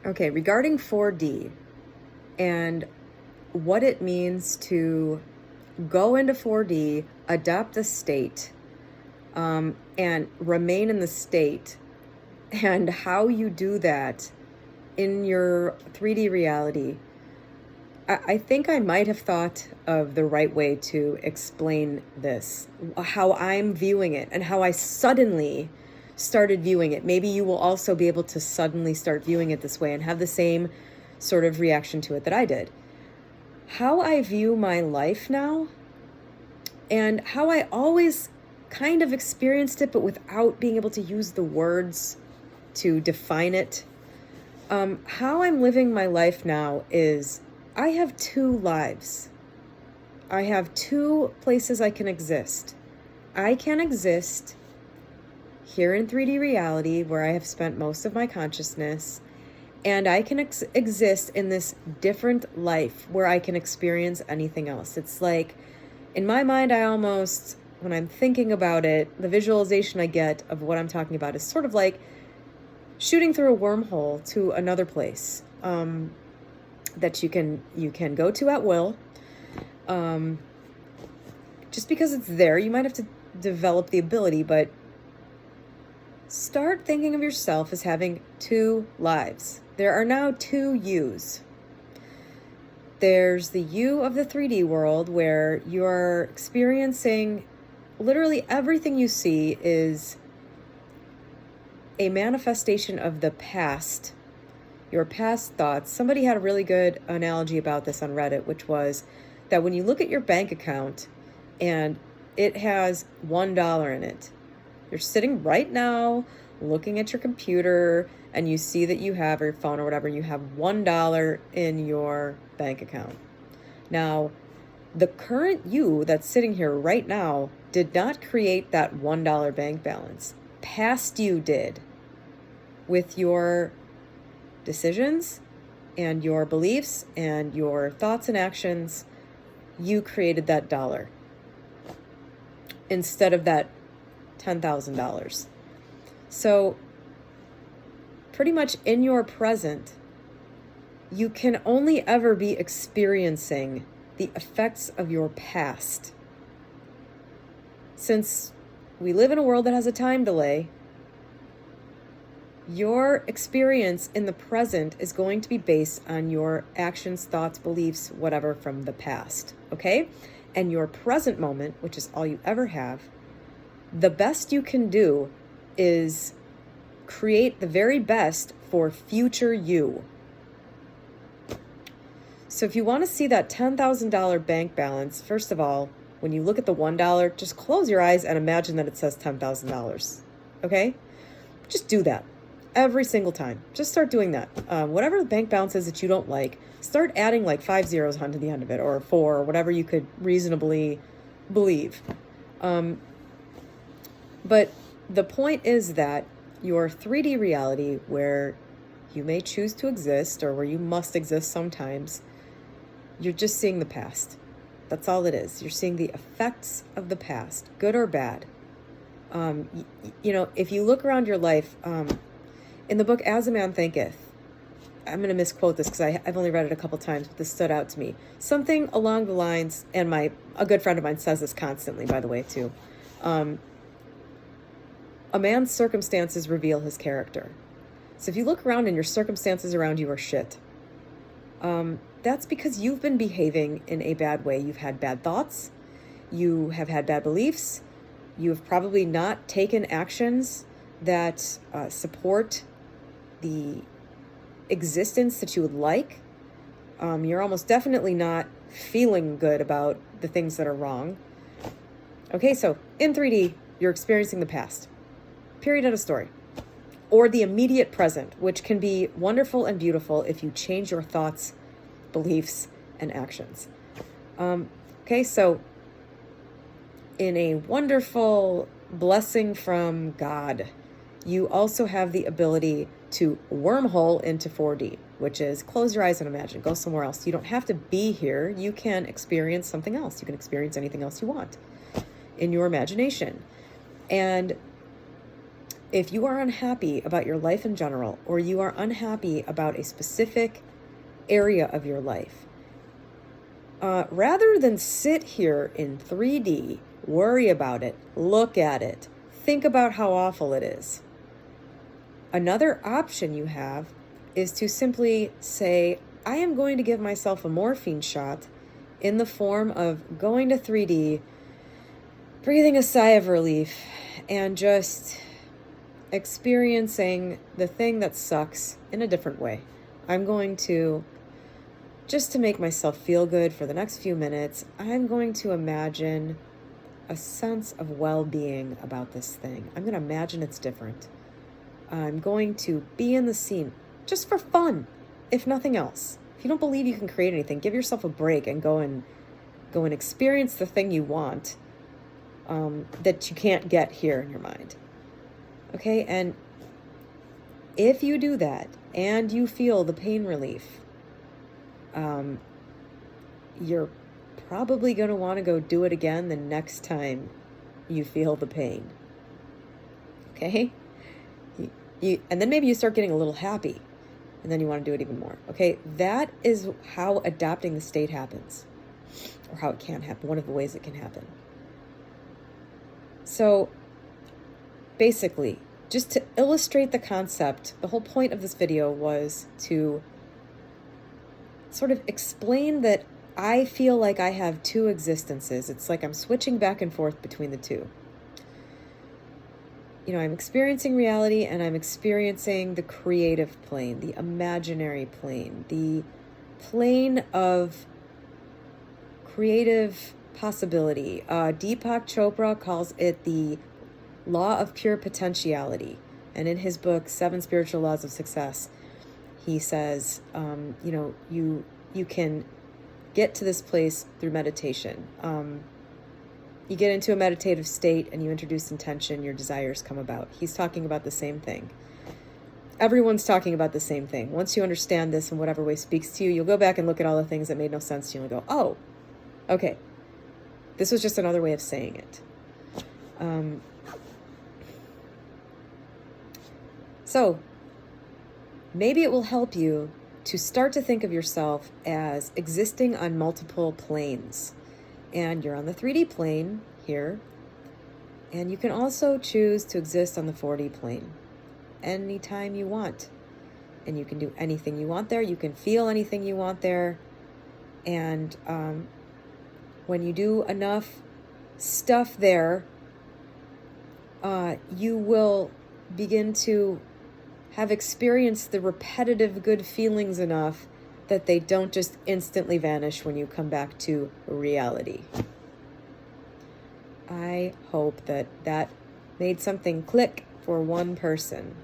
Okay, regarding 4D and what it means to go into 4D, adopt the state, and remain in the state, and how you do that in your 3D reality. I think I might have thought of the right way to explain this, how I'm viewing it, and how I suddenly started viewing it. Maybe you will also be able to suddenly start viewing it this way and have the same sort of reaction to it that I did. How I view my life now, and how I always kind of experienced it, but without being able to use the words to define it. How I'm living my life now is I have two lives. I have two places I can exist. I can exist here in 3D reality, where I have spent most of my consciousness, and I can exist in this different life where I can experience anything else. It's like, in my mind, I almost, when I'm thinking about it, the visualization I get of what I'm talking about is sort of like shooting through a wormhole to another place that you can go to at will. Just because it's there, you might have to develop the ability, but start thinking of yourself as having two lives. There are now two yous. There's the you of the 3D world, where you're experiencing literally everything you see is a manifestation of the past, your past thoughts. Somebody had a really good analogy about this on Reddit, which was that when you look at your bank account and it has $1 in it, you're sitting right now looking at your computer and you see that you have, or your phone or whatever, you have $1 in your bank account. Now, the current you that's sitting here right now did not create that $1 bank balance. Past you did, with your decisions and your beliefs and your thoughts and actions. You created that dollar instead of that $10,000. So pretty much in your present, you can only ever be experiencing the effects of your past. Since we live in a world that has a time delay, your experience in the present is going to be based on your actions, thoughts, beliefs, whatever from the past, okay? And your present moment, which is all you ever have, the best you can do is create the very best for future you. So if you want to see that $10,000 bank balance, first of all, when you look at the $1, just close your eyes and imagine that it says $10,000, okay? Just do that. Every single time. Just start doing that. Whatever the bank balance is that you don't like, start adding like 5 zeros onto the end of it, or 4, or whatever you could reasonably believe. But the point is that your 3D reality, where you may choose to exist, or where you must exist sometimes, you're just seeing the past. That's all it is. You're seeing the effects of the past, good or bad. If you look around your life, in the book As a Man Thinketh, I'm going to misquote this because I've only read it a couple times, but this stood out to me. Something along the lines, and a good friend of mine says this constantly, by the way, too. A man's circumstances reveal his character. So if you look around and your circumstances around you are shit, that's because you've been behaving in a bad way. You've had bad thoughts. You have had bad beliefs. You have probably not taken actions that support the existence that you would like. You're almost definitely not feeling good about the things that are wrong. Okay, so in 3D, you're experiencing the past. Period, end of story. Or the immediate present, which can be wonderful and beautiful if you change your thoughts, beliefs, and actions. Okay, so in a wonderful blessing from God, you also have the ability to wormhole into 4D, which is close your eyes and imagine, go somewhere else. You don't have to be here. You can experience something else. You can experience anything else you want in your imagination. And if you are unhappy about your life in general, or you are unhappy about a specific area of your life, rather than sit here in 3D, worry about it, look at it, think about how awful it is, another option you have is to simply say, I am going to give myself a morphine shot in the form of going to 3D, breathing a sigh of relief, and just experiencing the thing that sucks in a different way. I'm going to, just to make myself feel good for the next few minutes, I'm going to imagine a sense of well-being about this thing. I'm going to imagine it's different. I'm going to be in the scene just for fun, if nothing else. If you don't believe you can create anything, give yourself a break and go and experience the thing you want, that you can't get here in your mind. Okay, and if you do that and you feel the pain relief, you're probably going to want to go do it again the next time you feel the pain. Okay? And then maybe you start getting a little happy, and then you want to do it even more. Okay? That is how adapting the state happens, or how it can happen, one of the ways it can happen. So basically, just to illustrate the concept, the whole point of this video was to sort of explain that I feel like I have two existences. It's like I'm switching back and forth between the two. You know, I'm experiencing reality and I'm experiencing the creative plane, the imaginary plane, the plane of creative possibility. Deepak Chopra calls it the law of pure potentiality. And in his book, 7 Spiritual Laws of Success, he says, you can get to this place through meditation. You get into a meditative state and you introduce intention, your desires come about. He's talking about the same thing. Everyone's talking about the same thing. Once you understand this in whatever way speaks to you, you'll go back and look at all the things that made no sense to you and go, oh, okay, this was just another way of saying it. So maybe it will help you to start to think of yourself as existing on multiple planes. And you're on the 3D plane here. And you can also choose to exist on the 4D plane anytime you want. And you can do anything you want there. You can feel anything you want there. And when you do enough stuff there, you will begin to have experienced the repetitive good feelings enough that they don't just instantly vanish when you come back to reality. I hope that that made something click for one person.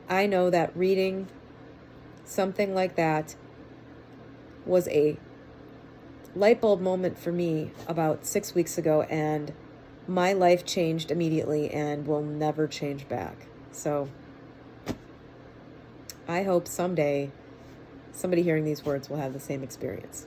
I know that reading something like that was a light bulb moment for me about 6 weeks ago, and my life changed immediately and will never change back. So I hope someday somebody hearing these words will have the same experience.